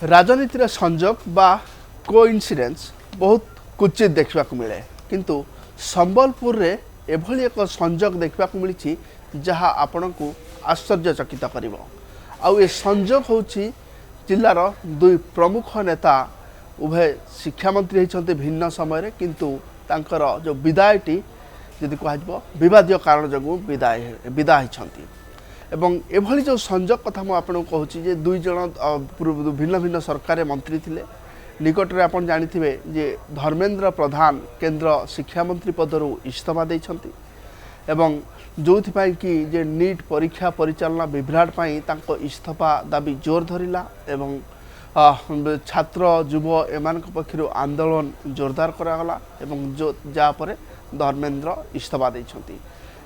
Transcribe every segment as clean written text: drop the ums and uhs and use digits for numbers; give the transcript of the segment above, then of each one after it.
राजनीतिर संजोग बा कोइन्सिडेंस बहुत क्वचित देखा मिले किंतु संबलपुर रे एभली एक संजोग देखा मिली जहाँ आपण को आश्चर्यचकित कर संजोग होची जिलार दुई प्रमुख नेता उभय शिक्षा मंत्री होती भिन्न समय किंतु तांकर जो विदायटी जदि कह विवादीय कारण जो विदाय होती एवं एभली जो संजोग कथा मुझे आपको कहूँ जे दुई जन भिन्न भिन्न सरकार मंत्री थिले निकट में आपन जानिथिबे जे धर्मेंद्र प्रधान केंद्र शिक्षा मंत्री पदरु इस्तीफा देइछंती एवं जोथिपाई कि जे नीट परीक्षा परिचालना विभ्राट पाई तांको इस्तीफा दाबी जोर धरिला एवं छात्र युव एमान पक्षर आंदोलन जोरदार करागला एवं जो जा परे धर्मेंद्र इस्तीफा देइछंती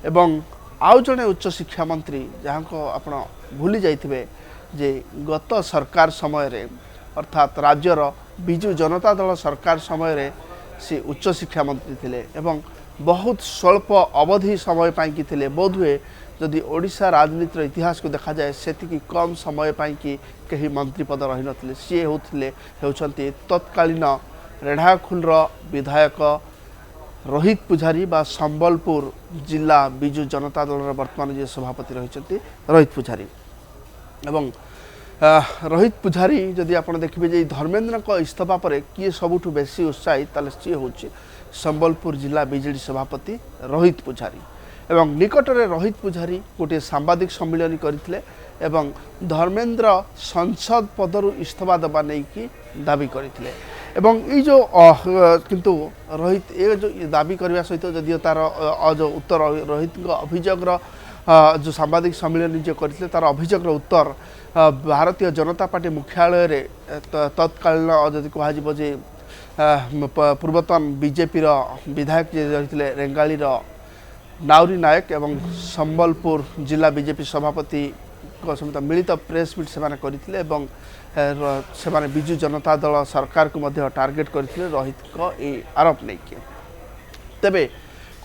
एवं आउ जड़े उच्च शिक्षा मंत्री जहाँ को आप भूली जाइए जे गत सरकार समय रे अर्थात राज्यर बिजु जनता दल सरकार समय रे से उच्च शिक्षा मंत्री थिले एवं बहुत स्वल्प अवधि समय पाई थिले बोधहुए जदि ओडिशा राजनीतिर इतिहास को देखा जाए सेतिकी कम समय पाई कि कहीं मंत्री पद रही नथिले सी होउछंती तत्कालीन रेढ़ाखुलर विधायक रोहित पुजारी बा संबलपुर जिला बिजु जनता दल वर्तमान जे सभापति रही रोहित पुजारी एवं रोहित पुजारी जदि आप देखिए जे धर्मेंद्र को इस्तीफा पर किए सबुठ बेसी उत्साहित ताले सी होची संबलपुर जिला बीजेडी सभापति रोहित पुजारी एवं निकट में रोहित पुजारी गोटे सांबादिक सम्मिलन करथिले एवं धर्मेंद्र संसद पदरु इस्तीफा देवा नहीं कि दाबी करथिले एवं ये जो किंतु रोहित ये जो दाबी करने सहित जदि तार जो उत्तर रोहित अभियोग जो सांबादिक सम्मिलन जो करते तार अभियोग उत्तर भारतीय जनता पार्टी मुख्यालय रे तत्कालीन जदि कह पूर्वतन बीजेपी विधायक जे रही रेंगाली नाउरी नायक एवं संबलपुर जिला बीजेपी सभापति सहित मिलित प्रेस मीट से करते से बिजु जनता दल सरकार को मध्य टार्गेट करथिले रोहित को ये आरोप नहीं किए तेबे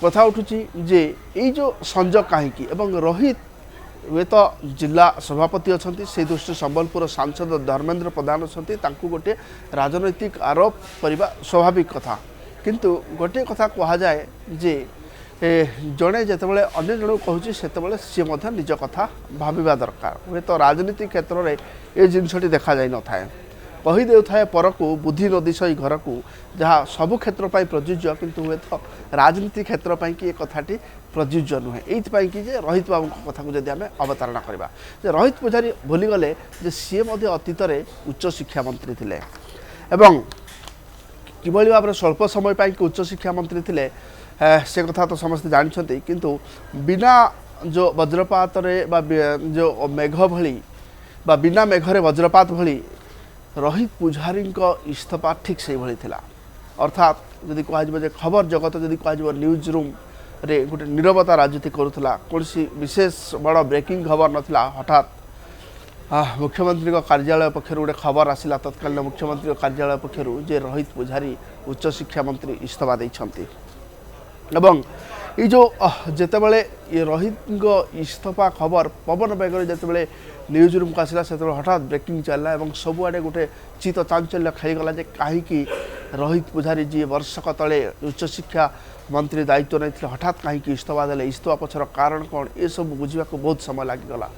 कथा उठुची जे ये जो संजोग कहीं एवं रोहित वे तो जिला सभापति अच्छा से दृष्टि संबलपुर सांसद धर्मेंद्र प्रधान अच्छा गोटे राजनैतिक आरोप करने स्वाभाविक कथा किंतु गोटे कथा कह जाए जे जड़े जितेबाला अन्य जन कहूँ से सी निज कथा भाविबा दरकार हे तो राजनीति क्षेत्र में ये जिनसटी देखा जाई न थाए कहीदे थाए पर को बुद्धि नदी सही घर को जहाँ सबु क्षेत्र प्रযোज्य किंतु हे तो राजनीति क्षेत्र कि ये कथाटी प्रযোज्य नुहे ये कि रोहित बाबू कथा को जब आम अवतारणा करवा रोहित पुजारी भूलीगले सी अतीत में उच्च शिक्षा मंत्री थे एवं किभली भाव में स्वल्प समय पाई उच्च शिक्षा मंत्री थे से कथा तो समस्ते जानते किंतु बिना जो वज्रपात जो मेघ भली बा बिना मेघरे वज्रपात भली रोहित पुजारी इस्तीफा ठीक से भली थिला अर्थात जदि कह खबर जगत जदि कह न्यूज रूम रे गोटे नीरवता राजनीति करुला कौन विशेष बड़ ब्रेकिंग खबर नाला हठात मुख्यमंत्री कार्यालय पक्षर गोटे खबर आसला तत्कालीन मुख्यमंत्री कार्यालय पक्षर जे रोहित पुजारी उच्च शिक्षा मंत्री इस्तीफा देइछंती एवं ये जो जितेबाला ये रोहित इस्तीफा खबर पवन बेगर जितेबाला न्यूज रूम को आसला से हठात ब्रेकिंग चलला एवं सबुआडे गोटे चित चांचल्य खेगला जे कहीं रोहित पुजारी जी वर्षक तले उच्च शिक्षा मंत्री दायित्व नहीं हठात कहीं इस्तीफा देले इस्तीफा पछर कारण कौन ये सब बुझा बहुत समय लगिगला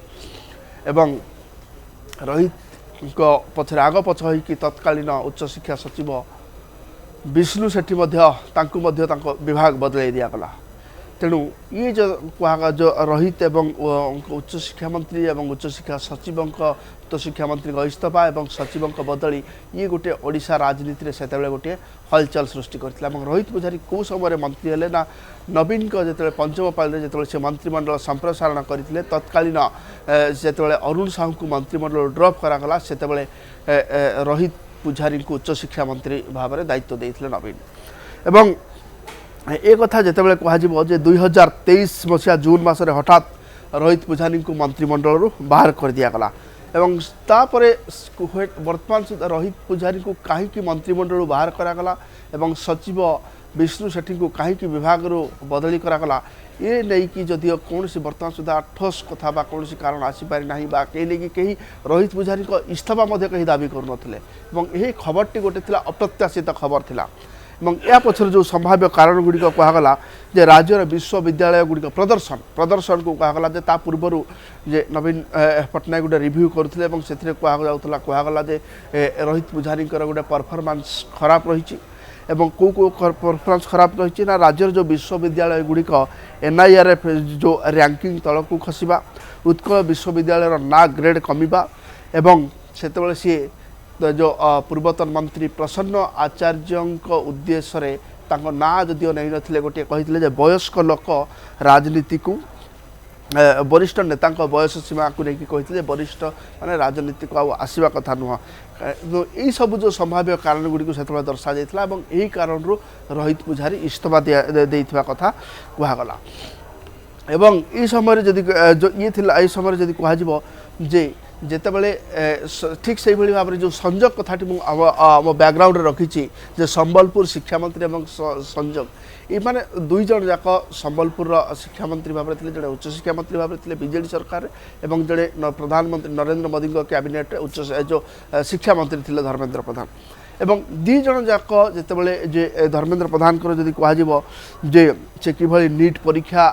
एवं रोहित पछरे आग पछ हो तत्कालीन उच्च शिक्षा सचिव विष्णु सेठी विभाग बदल दिगला तेणु ये जो कहा जो रोहित एवं उच्च शिक्षा मंत्री एवं उच्च शिक्षा सचिव उच्च शिक्षा मंत्री इस्तीफा एवं सचिव बदली ये गोटे ओडिशा राजनीति से गोटे हलचल सृष्टि करथिला एवं रोहित पुजारी कौ समय मंत्री हेले ना नवीन को जो पंचम पाल जो से मंत्रिमंडल संप्रसारण करते तत्कालीन जो अरुण साहू को मंत्रिमंडल ड्रॉप करागला से रोहित पुजारी को उच्च शिक्षा मंत्री भाव में दायित्व देते नवीन एवं एक कथा जितेबाला कह 2023 मसीहा जून मसरे हठात रोहित पुजारी को मंत्रिमंडल बाहर कर दिगला एवं तापर वर्तमान सुधा रोहित पुजारी को कहीं मंत्रिमंडल बाहर करागला एवं सचिव विष्णु सेठी को कहीं विभाग बदली करागला ये नहीं कि जदियो कौन बर्तमान सुधा ठोस कथा बा कौन कारण आसीपारि ना बा कहीं कहीं रोहित पुजारी इस्तीफा कहीं दाबी करुनथिले यही खबरटी गोटे थिला अप्रत्याशित खबर थिला या पछर जो संभाव्य कारण गुड़िक कहगला जे राज्यर विश्वविद्यालय गुड़िक प्रदर्शन को कहगला जे ता पूर्वर जे नवीन पट्टनायक गोटे रिव्यू करथिले से कहगला जे रोहित पुजारी गोटे परफॉर्मेंस खराब रही एवं को परफॉर्मेंस खराब रही ना राज्यर जो विश्वविद्यालय गुड़िक NIRF जो रैंकिंग तल को खसवा उत्कल विश्वविद्यालय ना ग्रेड कमिबा एवं सेतेबेले सी जो पूर्वतन मंत्री प्रसन्न आचार्य उद्देश्य ना जदिव नहीं नथिले गोटे कही वयस्क लोक राजनीति को वरिष्ठ नेता बयस सीमा को लेकिन कही वरिष्ठ माने राजनीति को आसवा कथा नुह यही सब जो संभाव्य कारण गुड़ी से दर्शा जाता यही कारण रोहित पुजारी इस्तीफा देइथिबा कथा कहगला एवं ये समय जदि जो ये थिला ये समय जदि कह जे जेतेबेले ठीक से भाव में जो संजोग कथाटी मो बैकग्राउंड रखी जे संबलपुर शिक्षा मंत्री और संजोग ये माने दुई जन जाक संबलपुर शिक्षा मंत्री भाव में जड़े उच्च शिक्षा मंत्री भाव में बीजेडी सरकार एवं जड़े प्रधानमंत्री नरेंद्र मोदी कैबिनेट उच्च जो शिक्षा मंत्री थे धर्मेंद्र प्रधान एवं दी जन जाक जितेबाला जे धर्मेंद्र प्रधान जदि कह जे किभली नीट परीक्षा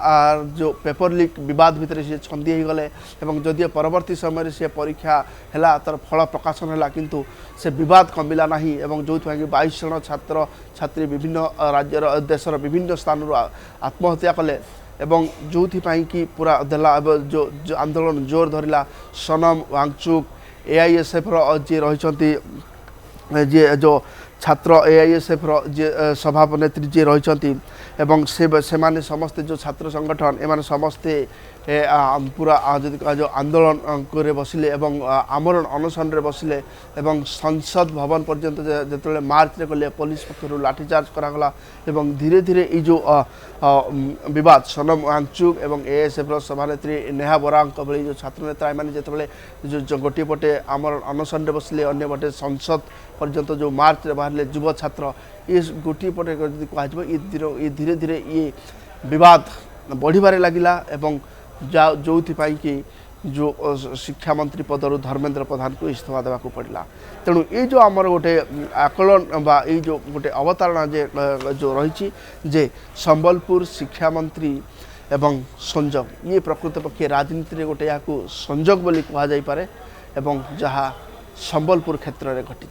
जो पेपर लीक विवाद भितर सी छंदी गले एवं जदि परवर्ती समय से परीक्षा है तार फल प्रकाशन है किंतु से विवाद कमिला नहीं एवं जो 22 जन छात्र छात्री विभिन्न राज्यर देशर विभिन्न स्थान आत्महत्या कले एवं जो कि पूरा देला जो आंदोलन जोर धरला सोनम वांगचुक AISF जी रही जे जो छात्र AISF जे सभापति जी रही एवं से माने समस्ते जो छात्र संगठन एमाने समस्ते पूरा जो आंदोलन करे बसिले एवं आमरण अनशन रे बसिले एवं संसद भवन पर्यंत जेतले मार्च रे गले पुलिस पक्षरु लाठीचार्ज करागला एवं धीरे धीरे ये जो विवाद सोनम वांगचुक एवं AISF सभानेत्री नेहा बोरांक भली जो छात्र नेता एमाने जेतले जो गोटे पटे आमरण अनशन रे बसिले अन्य पटे संसद पर्यंत जो मार्च रे बाहर युव छात्र ये गोटे पटे कह ये धीरे धीरे ये विवाद बढ़िबारे लगिला एवं जो कि जो शिक्षा मंत्री पदर धर्मेंद्र प्रधान को इस्तीफा देवा पड़ा तेणु ये जो आमर गोटे आकलन बा ये जो गोटे अवतारणा जो रही जे संबलपुर शिक्षा मंत्री एवं संजोग ये प्रकृत पक्षे राजनीति गोटे या संजोग बोली कह जाई पारे एवं जहाँ संबलपुर क्षेत्र में घटी।